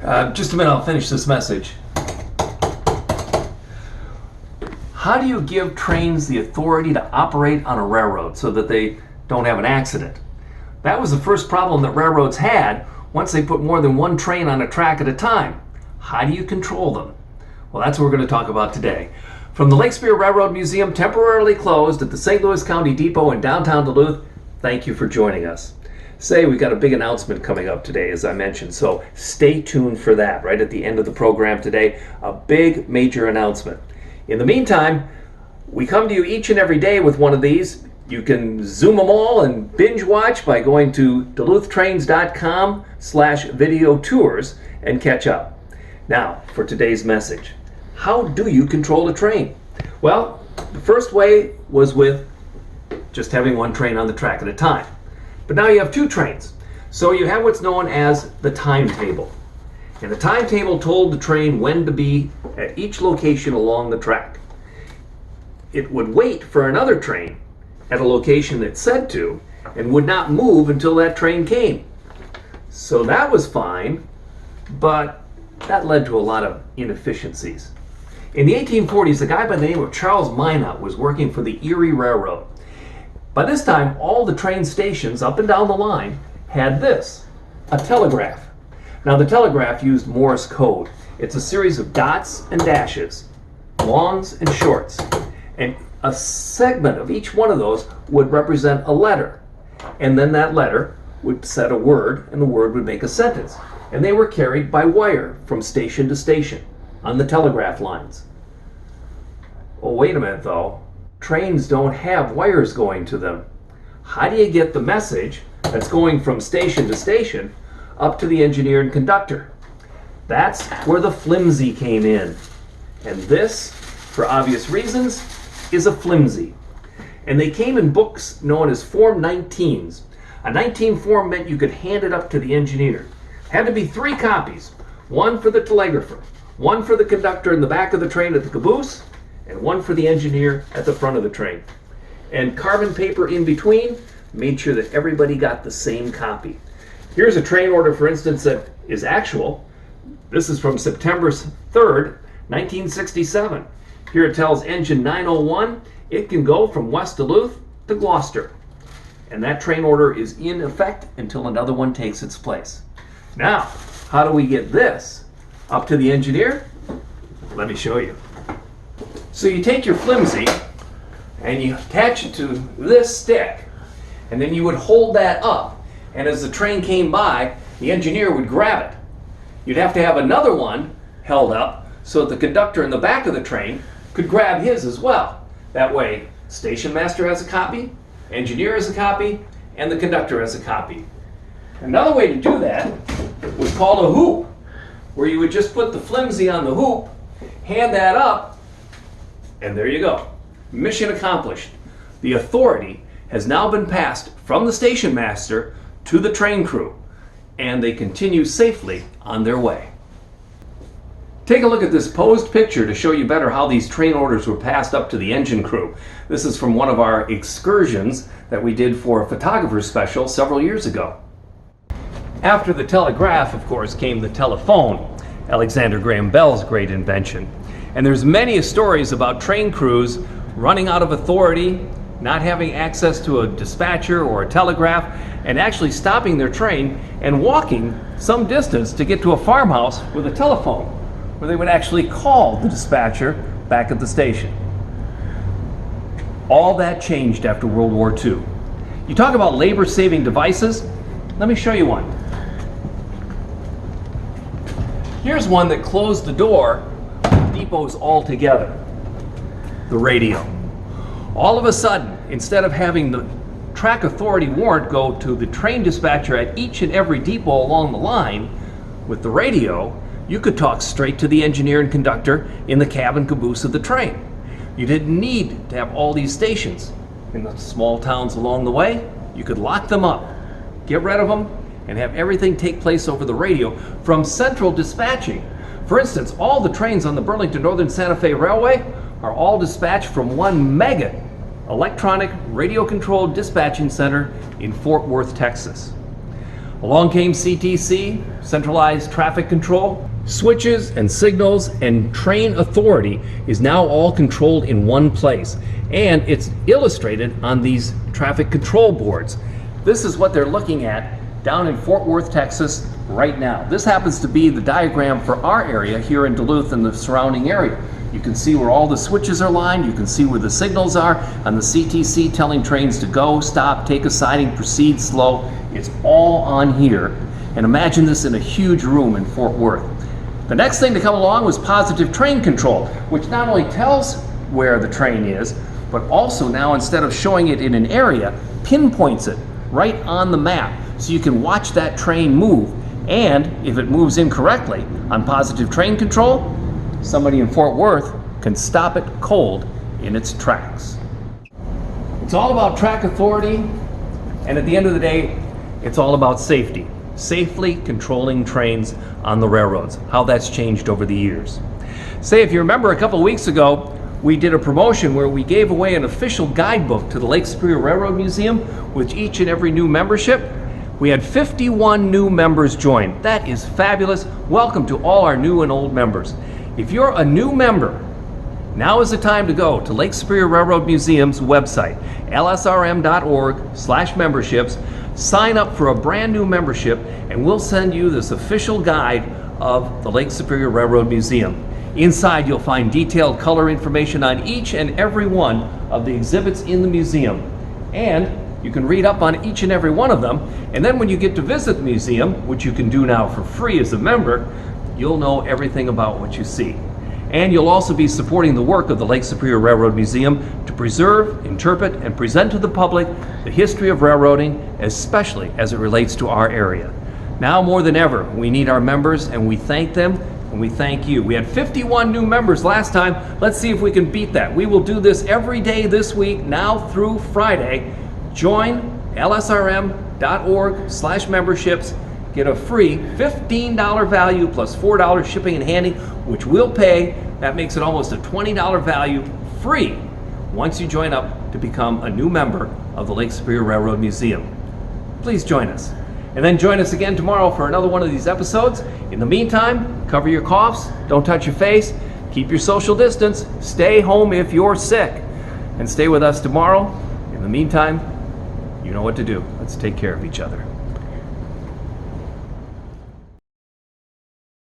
Just a minute, I'll finish this message. How do you give trains the authority to operate on a railroad so that they don't have an accident? That was the first problem that railroads had once they put more than one train on a track at a time. How do you control them? Well, that's what we're going to talk about today. From the Lake Superior Railroad Museum, temporarily closed at the St. Louis County Depot in downtown Duluth, thank you for joining us. Say, we've got a big announcement coming up today, as I mentioned, so stay tuned for that. Right at the end of the program today, a big, major announcement. In the meantime, we come to you each and every day with one of these. You can zoom them all and binge watch by going to duluthtrains.com/video tours and catch up. Now, for today's message. How do you control a train? Well, the first way was with just having one train on the track at a time. But now you have two trains. So you have what's known as the timetable. And the timetable told the train when to be at each location along the track. It would wait for another train at a location it said to and would not move until that train came. So that was fine, but that led to a lot of inefficiencies. In the 1840s, a guy by the name of Charles Minot was working for the Erie Railroad. By this time, all the train stations up and down the line had this, a telegraph. Now, the telegraph used Morse code. It's a series of dots and dashes, longs and shorts. And a segment of each one of those would represent a letter. And then that letter would set a word, and the word would make a sentence. And they were carried by wire from station to station on the telegraph lines. Oh, wait a minute though. Trains don't have wires going to them. How do you get the message that's going from station to station up to the engineer and conductor? That's where the flimsy came in. And this, for obvious reasons, is a flimsy. And they came in books known as Form 19s. A 19 form meant you could hand it up to the engineer. Had to be 3 copies, one for the telegrapher, one for the conductor in the back of the train at the caboose, and one for the engineer at the front of the train. And carbon paper in between made sure that everybody got the same copy. Here's a train order, for instance, that is actual. This is from September 3rd, 1967. Here it tells engine 901 it can go from West Duluth to Gloucester. And that train order is in effect until another one takes its place. Now, how do we get this up to the engineer? Let me show you. So you take your flimsy and you attach it to this stick, and then you would hold that up, and as the train came by, the engineer would grab it. You'd have to have another one held up so that the conductor in the back of the train could grab his as well. That way, station master has a copy, engineer has a copy, and the conductor has a copy. Another way to do that was called a hoop, where you would just put the flimsy on the hoop, hand that up, and there you go. Mission accomplished. The authority has now been passed from the station master to the train crew, and they continue safely on their way. Take a look at this posed picture to show you better how these train orders were passed up to the engine crew. This is from one of our excursions that we did for a photographer's special several years ago. After the telegraph, of course, came the telephone, Alexander Graham Bell's great invention. And there's many stories about train crews running out of authority, not having access to a dispatcher or a telegraph, and actually stopping their train and walking some distance to get to a farmhouse with a telephone, where they would actually call the dispatcher back at the station. All that changed after World War II. You talk about labor-saving devices, let me show you one. Here's one that closed the door depots altogether. The radio. All of a sudden, instead of having the track authority warrant go to the train dispatcher at each and every depot along the line, with the radio, you could talk straight to the engineer and conductor in the cabin caboose of the train. You didn't need to have all these stations. In the small towns along the way, you could lock them up, get rid of them, and have everything take place over the radio from central dispatching. For instance, all the trains on the Burlington Northern Santa Fe Railway are all dispatched from one mega electronic radio-controlled dispatching center in Fort Worth, Texas. Along came CTC, centralized traffic control. Switches and signals and train authority is now all controlled in one place, and it's illustrated on these traffic control boards. This is what they're looking at down in Fort Worth, Texas right now. This happens to be the diagram for our area here in Duluth and the surrounding area. You can see where all the switches are lined, you can see where the signals are on the CTC telling trains to go, stop, take a siding, proceed slow. It's all on here. And imagine this in a huge room in Fort Worth. The next thing to come along was positive train control, which not only tells where the train is, but also now instead of showing it in an area, pinpoints it right on the map so you can watch that train move. And if it moves incorrectly on positive train control, somebody in Fort Worth can stop it cold in its tracks. It's all about track authority, and at the end of the day, it's all about safety. Safely controlling trains on the railroads, how that's changed over the years. Say, if you remember a couple of weeks ago, we did a promotion where we gave away an official guidebook to the Lake Superior Railroad Museum with each and every new membership. We had 51 new members join. That is fabulous. Welcome to all our new and old members. If you're a new member, now is the time to go to Lake Superior Railroad Museum's website, lsrm.org/memberships. Sign up for a brand new membership, and we'll send you this official guide of the Lake Superior Railroad Museum. Inside, you'll find detailed color information on each and every one of the exhibits in the museum. And you can read up on each and every one of them. And then when you get to visit the museum, which you can do now for free as a member, you'll know everything about what you see. And you'll also be supporting the work of the Lake Superior Railroad Museum to preserve, interpret, and present to the public the history of railroading, especially as it relates to our area. Now more than ever, we need our members, and we thank them, and we thank you. We had 51 new members last time. Let's see if we can beat that. We will do this every day this week, now through Friday. Join lsrm.org/memberships. Get a free $15 value plus $4 shipping and handling, which we'll pay. That makes it almost a $20 value free once you join up to become a new member of the Lake Superior Railroad Museum. Please join us. And then join us again tomorrow for another one of these episodes. In the meantime, cover your coughs, don't touch your face, keep your social distance, stay home if you're sick, and stay with us tomorrow. In the meantime, you know what to do. Let's take care of each other.